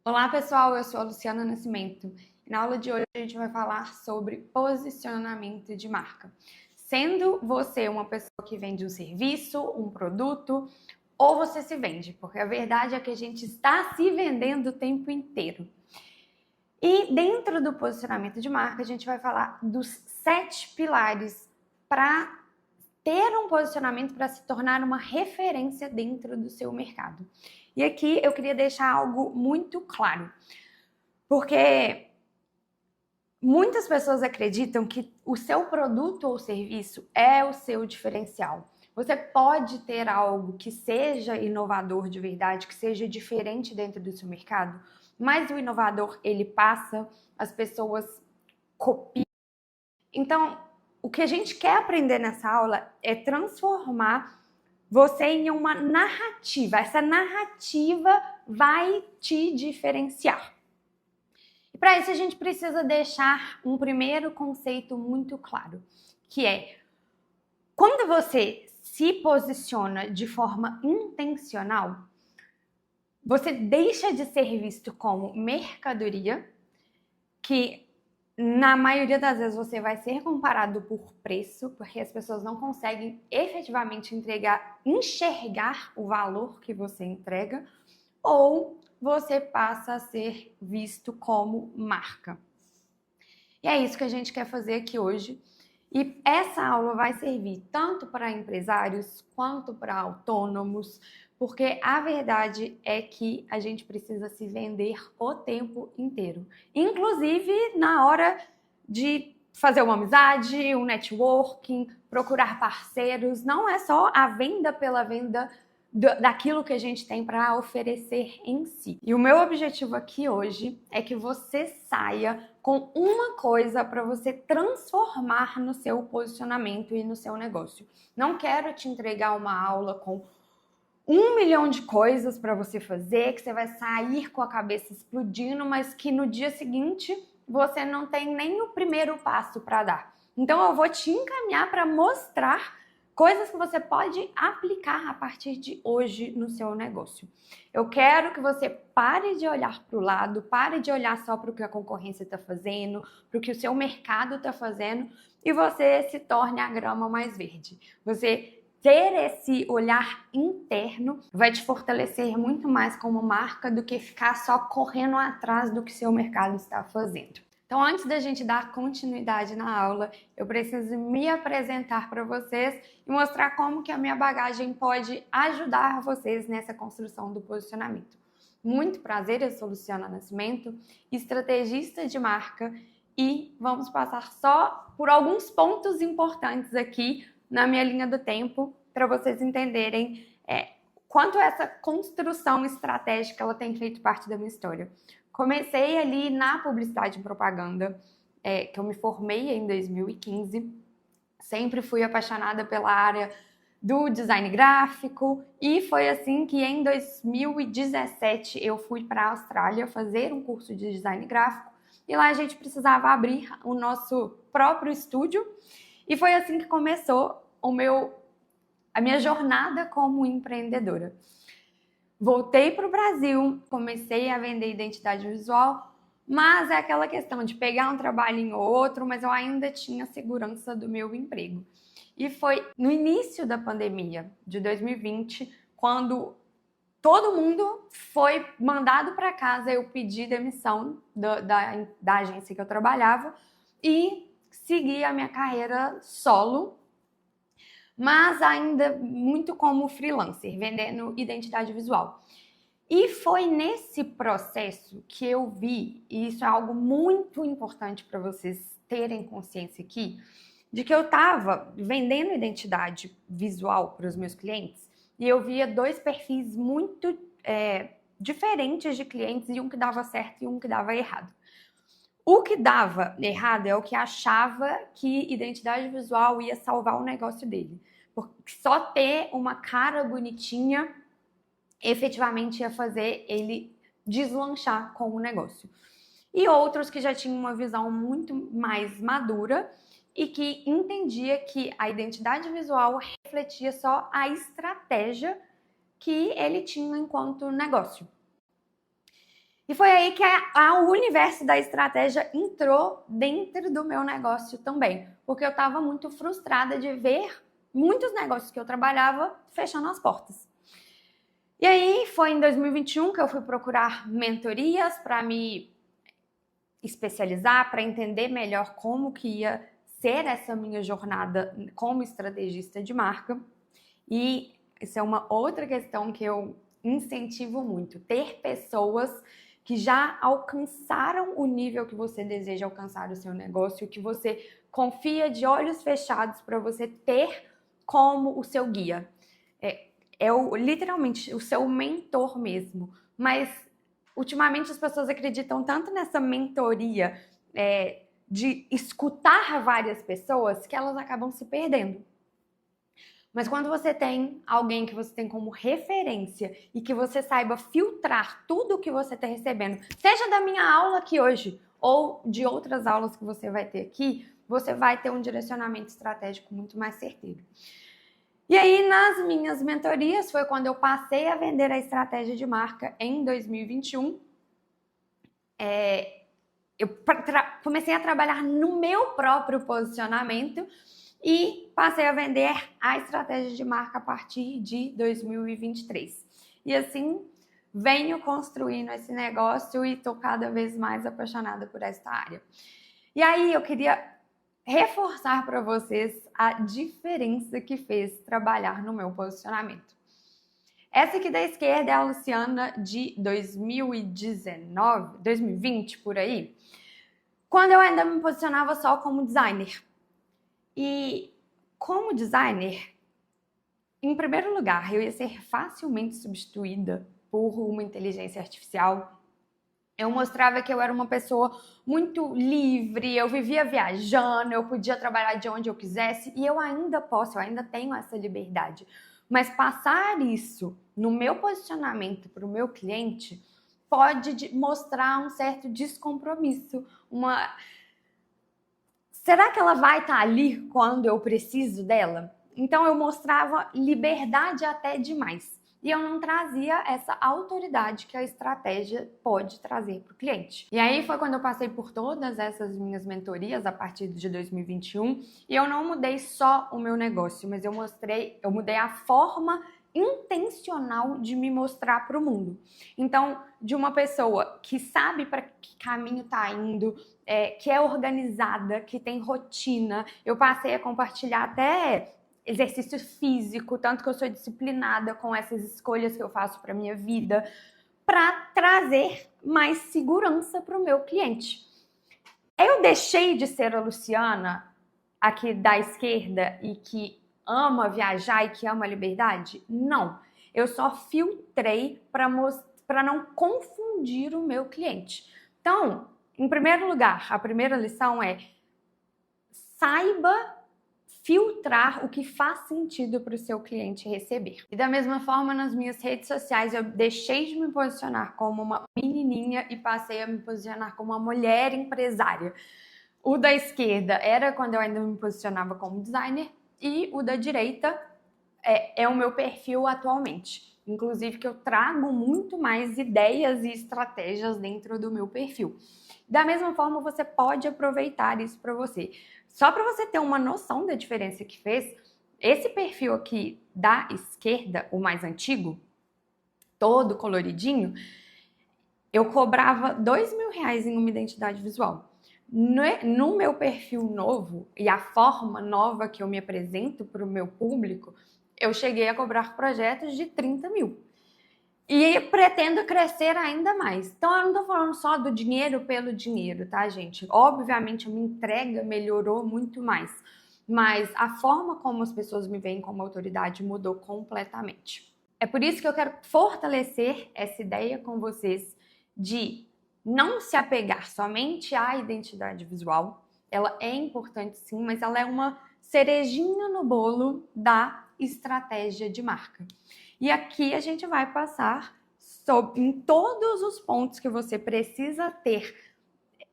Olá pessoal, eu sou a Luciana Nascimento e na aula de hoje a gente vai falar sobre posicionamento de marca. Sendo você uma pessoa que vende um serviço, um produto, ou você se vende, porque a verdade é que a gente está se vendendo o tempo inteiro. E dentro do posicionamento de marca a gente vai falar dos 7 pilares para ter um posicionamento, para se tornar uma referência dentro do seu mercado. E aqui eu queria deixar algo muito claro, porque muitas pessoas acreditam que o seu produto ou serviço é o seu diferencial. Você pode ter algo que seja inovador de verdade, que seja diferente dentro do seu mercado, mas o inovador, ele passa, as pessoas copiam. Então, o que a gente quer aprender nessa aula é transformar você em uma narrativa. Essa narrativa vai te diferenciar. E para isso a gente precisa deixar um primeiro conceito muito claro, que é quando você se posiciona de forma intencional, você deixa de ser visto como mercadoria, que na maioria das vezes você vai ser comparado por preço, porque as pessoas não conseguem efetivamente enxergar o valor que você entrega, ou você passa a ser visto como marca. E é isso que a gente quer fazer aqui hoje. E essa aula vai servir tanto para empresários quanto para autônomos, porque a verdade é que a gente precisa se vender o tempo inteiro. Inclusive na hora de fazer uma amizade, um networking, procurar parceiros. Não é só a venda pela venda daquilo que a gente tem para oferecer em si. E o meu objetivo aqui hoje é que você saia com uma coisa para você transformar no seu posicionamento e no seu negócio. Não quero te entregar uma aula com 1 milhão de coisas para você fazer, que você vai sair com a cabeça explodindo, mas que no dia seguinte você não tem nem o primeiro passo para dar. Então eu vou te encaminhar para mostrar coisas que você pode aplicar a partir de hoje no seu negócio. Eu quero que você pare de olhar para o lado, pare de olhar só para o que a concorrência está fazendo, para o que o seu mercado está fazendo e você se torne a grama mais verde. Você ter esse olhar interno vai te fortalecer muito mais como marca do que ficar só correndo atrás do que seu mercado está fazendo. Então, antes da gente dar continuidade na aula, eu preciso me apresentar para vocês e mostrar como que a minha bagagem pode ajudar vocês nessa construção do posicionamento. Muito prazer, eu sou Luciana Nascimento, estrategista de marca, e vamos passar só por alguns pontos importantes aqui na minha linha do tempo para vocês entenderem quanto essa construção estratégica ela tem feito parte da minha história. Comecei ali na publicidade e propaganda, que eu me formei em 2015. Sempre fui apaixonada pela área do design gráfico e foi assim que em 2017 eu fui para a Austrália fazer um curso de design gráfico e lá a gente precisava abrir o nosso próprio estúdio e foi assim que começou a minha jornada como empreendedora. Voltei para o Brasil, comecei a vender identidade visual, mas é aquela questão de pegar um trabalhinho ou outro, mas eu ainda tinha segurança do meu emprego. E foi no início da pandemia de 2020, quando todo mundo foi mandado para casa, eu pedi demissão da agência que eu trabalhava e segui a minha carreira solo, mas ainda muito como freelancer, vendendo identidade visual. E foi nesse processo que eu vi, e isso é algo muito importante para vocês terem consciência aqui, de que eu estava vendendo identidade visual para os meus clientes e eu via 2 perfis muito diferentes de clientes, e um que dava certo e um que dava errado. O que dava errado é o que achava que identidade visual ia salvar o negócio dele. Porque só ter uma cara bonitinha efetivamente ia fazer ele deslanchar com o negócio. E outros que já tinham uma visão muito mais madura e que entendia que a identidade visual refletia só a estratégia que ele tinha enquanto negócio. E foi aí que o universo da estratégia entrou dentro do meu negócio também, porque eu estava muito frustrada de ver muitos negócios que eu trabalhava fechando as portas. E aí foi em 2021 que eu fui procurar mentorias para me especializar, para entender melhor como que ia ser essa minha jornada como estrategista de marca. E isso é uma outra questão que eu incentivo muito, ter pessoas que já alcançaram o nível que você deseja alcançar o seu negócio, que você confia de olhos fechados para você ter como o seu guia. Literalmente o seu mentor mesmo. Mas ultimamente as pessoas acreditam tanto nessa mentoria de escutar várias pessoas que elas acabam se perdendo. Mas quando você tem alguém que você tem como referência e que você saiba filtrar tudo que você está recebendo, seja da minha aula aqui hoje ou de outras aulas que você vai ter aqui, você vai ter um direcionamento estratégico muito mais certeiro. E aí, nas minhas mentorias, foi quando eu passei a vender a estratégia de marca em 2021. Eu comecei a trabalhar no meu próprio posicionamento e passei a vender a estratégia de marca a partir de 2023. E assim, venho construindo esse negócio e estou cada vez mais apaixonada por esta área. E aí, eu queria reforçar para vocês a diferença que fez trabalhar no meu posicionamento. Essa aqui da esquerda é a Luciana de 2020, por aí, quando eu ainda me posicionava só como designer. E como designer, em primeiro lugar, eu ia ser facilmente substituída por uma inteligência artificial. Eu mostrava que eu era uma pessoa muito livre, eu vivia viajando, eu podia trabalhar de onde eu quisesse e eu ainda tenho essa liberdade. Mas passar isso no meu posicionamento para o meu cliente pode mostrar um certo descompromisso, Será que ela vai estar ali quando eu preciso dela? Então eu mostrava liberdade até demais. E eu não trazia essa autoridade que a estratégia pode trazer para o cliente. E aí foi quando eu passei por todas essas minhas mentorias a partir de 2021 e eu não mudei só o meu negócio, mas eu mudei a forma intencional de me mostrar para o mundo. Então, de uma pessoa que sabe para que caminho está indo, que é organizada, que tem rotina, eu passei a compartilhar até exercício físico, tanto que eu sou disciplinada com essas escolhas que eu faço para minha vida, para trazer mais segurança para o meu cliente. Eu deixei de ser a Luciana aqui da esquerda e que ama viajar e que ama a liberdade? Não. Eu só filtrei para não confundir o meu cliente. Então, em primeiro lugar, a primeira lição é: saiba filtrar o que faz sentido para o seu cliente receber. E da mesma forma, nas minhas redes sociais, eu deixei de me posicionar como uma menininha e passei a me posicionar como uma mulher empresária. O da esquerda era quando eu ainda me posicionava como designer e o da direita é o meu perfil atualmente. Inclusive que eu trago muito mais ideias e estratégias dentro do meu perfil. Da mesma forma, você pode aproveitar isso para você. Só para você ter uma noção da diferença que fez, esse perfil aqui da esquerda, o mais antigo, todo coloridinho, eu cobrava R$2.000 em uma identidade visual. No meu perfil novo e a forma nova que eu me apresento para o meu público, eu cheguei a cobrar projetos de 30 mil. E pretendo crescer ainda mais. Então, eu não tô falando só do dinheiro pelo dinheiro, tá, gente? Obviamente, a minha entrega melhorou muito mais. Mas a forma como as pessoas me veem como autoridade mudou completamente. É por isso que eu quero fortalecer essa ideia com vocês de não se apegar somente à identidade visual. Ela é importante sim, mas ela é uma cerejinha no bolo da estratégia de marca. E aqui a gente vai passar em todos os pontos que você precisa ter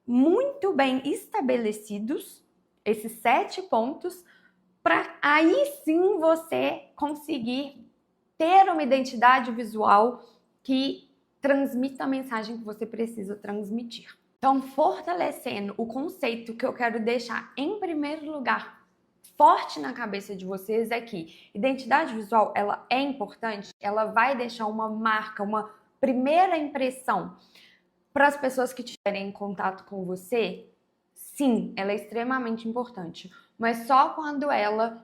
muito bem estabelecidos, esses 7 pontos, para aí sim você conseguir ter uma identidade visual que transmita a mensagem que você precisa transmitir. Então, fortalecendo o conceito que eu quero deixar em primeiro lugar forte na cabeça de vocês é que identidade visual, ela é importante, ela vai deixar uma marca, uma primeira impressão para as pessoas que estiverem em contato com você. Sim, ela é extremamente importante, mas só quando ela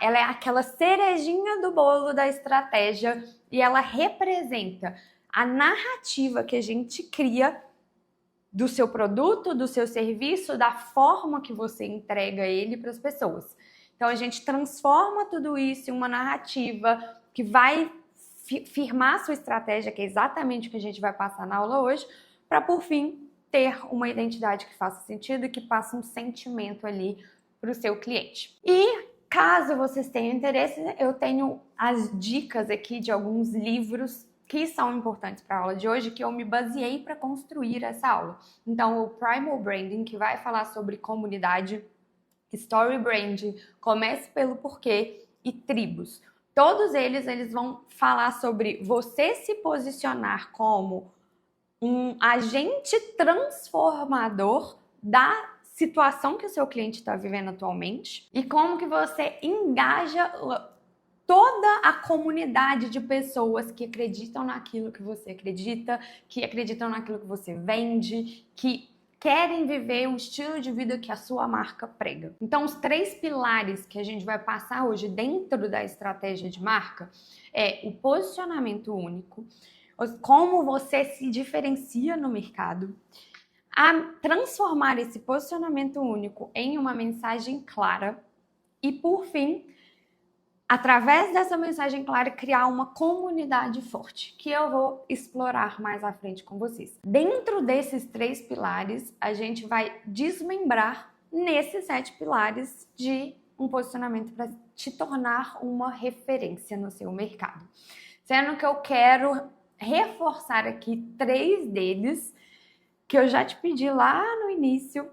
é aquela cerejinha do bolo da estratégia e ela representa a narrativa que a gente cria do seu produto, do seu serviço, da forma que você entrega ele para as pessoas. Então a gente transforma tudo isso em uma narrativa que vai firmar a sua estratégia, que é exatamente o que a gente vai passar na aula hoje, para por fim ter uma identidade que faça sentido e que passe um sentimento ali para o seu cliente. E caso vocês tenham interesse, eu tenho as dicas aqui de alguns livros que são importantes para a aula de hoje, que eu me baseei para construir essa aula. Então, o Primal Branding, que vai falar sobre comunidade, Story Branding, Comece pelo Porquê e Tribos. Todos eles vão falar sobre você se posicionar como um agente transformador da situação que o seu cliente está vivendo atualmente e como que você engaja toda a comunidade de pessoas que acreditam naquilo que você acredita, que acreditam naquilo que você vende, que querem viver o estilo de vida que a sua marca prega. Então, os 3 pilares que a gente vai passar hoje dentro da estratégia de marca é o posicionamento único, como você se diferencia no mercado, a transformar esse posicionamento único em uma mensagem clara e, por fim, através dessa mensagem clara, criar uma comunidade forte, que eu vou explorar mais à frente com vocês. Dentro desses 3 pilares, a gente vai desmembrar nesses 7 pilares de um posicionamento para te tornar uma referência no seu mercado. Sendo que eu quero reforçar aqui 3 deles, que eu já te pedi lá no início,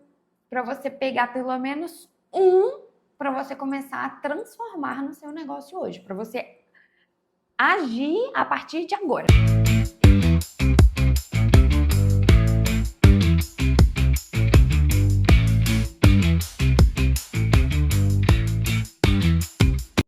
para você pegar pelo menos um para você começar a transformar no seu negócio hoje, para você agir a partir de agora.